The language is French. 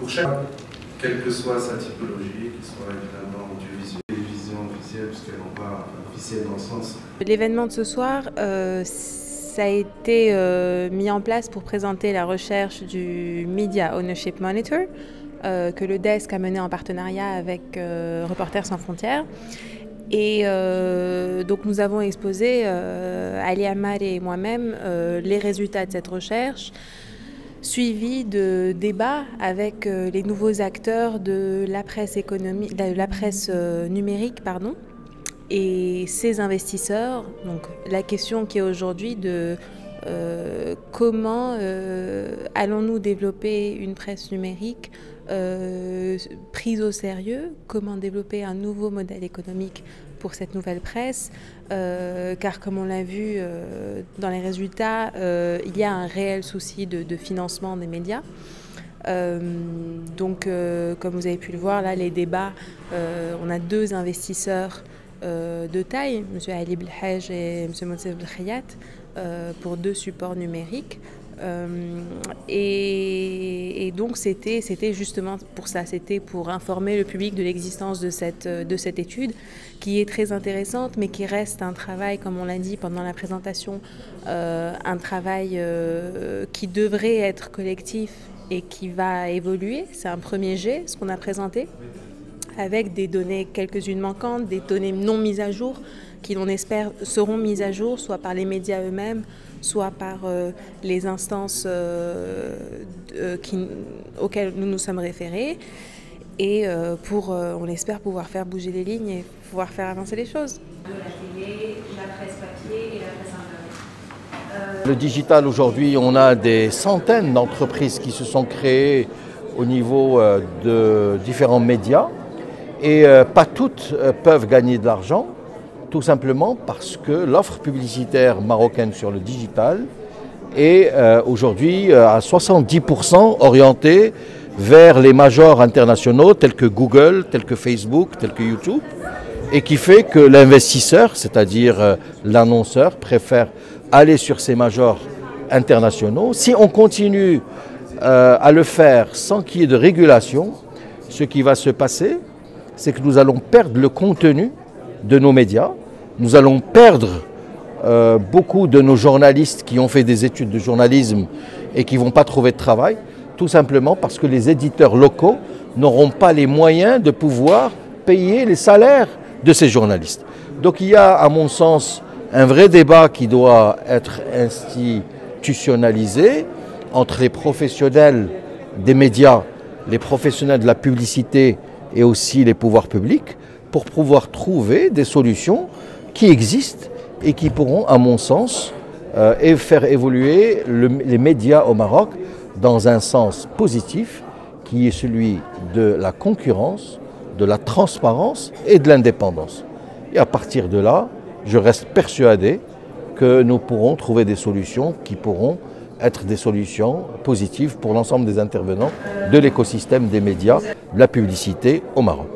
pour chaque, quelle que soit sa typologie, qu'il soit évidemment audiovisuel, télévision officielle, puisqu'elle en parle officielle dans le sens. L'événement de ce soir, ça a été mis en place pour présenter la recherche du Media Ownership Monitor que le desk a mené en partenariat avec Reporters sans frontières. Et donc nous avons exposé, Ali Ammar et moi-même, les résultats de cette recherche, suivi de débats avec les nouveaux acteurs de la presse numérique, et ces investisseurs. Donc la question qui est aujourd'hui de comment allons-nous développer une presse numérique prise au sérieux, comment développer un nouveau modèle économique pour cette nouvelle presse, car comme on l'a vu dans les résultats, il y a un réel souci de financement des médias. Donc comme vous avez pu le voir là, les débats, on a deux investisseurs de taille, M. Ali Belhaj et M. Monsef Belkhayat, pour deux supports numériques. Et donc c'était justement pour ça, c'était pour informer le public de l'existence de cette étude qui est très intéressante, mais qui reste un travail, comme on l'a dit pendant la présentation, un travail qui devrait être collectif et qui va évoluer. C'est un premier jet, ce qu'on a présenté, avec des données, quelques-unes manquantes, des données non mises à jour, qui l'on espère seront mises à jour, soit par les médias eux-mêmes, soit par les instances auxquelles nous nous sommes référés, et on espère pouvoir faire bouger les lignes et pouvoir faire avancer les choses. De la télé, la presse papier et la presse internet. Le digital, aujourd'hui, on a des centaines d'entreprises qui se sont créées au niveau de différents médias, et pas toutes peuvent gagner de l'argent, tout simplement parce que l'offre publicitaire marocaine sur le digital est aujourd'hui à 70% orientée vers les majors internationaux tels que Google, tels que Facebook, tels que YouTube, et qui fait que l'investisseur, c'est-à-dire l'annonceur, préfère aller sur ces majors internationaux. Si on continue à le faire sans qu'il y ait de régulation, ce qui va se passer, c'est que nous allons perdre le contenu de nos médias. Nous allons perdre beaucoup de nos journalistes qui ont fait des études de journalisme et qui ne vont pas trouver de travail, tout simplement parce que les éditeurs locaux n'auront pas les moyens de pouvoir payer les salaires de ces journalistes. Donc il y a, à mon sens, un vrai débat qui doit être institutionnalisé entre les professionnels des médias, les professionnels de la publicité et aussi les pouvoirs publics, pour pouvoir trouver des solutions qui existent et qui pourront, à mon sens, faire évoluer les médias au Maroc dans un sens positif, qui est celui de la concurrence, de la transparence et de l'indépendance. Et à partir de là, je reste persuadé que nous pourrons trouver des solutions qui pourront être des solutions positives pour l'ensemble des intervenants de l'écosystème des médias, de la publicité au Maroc.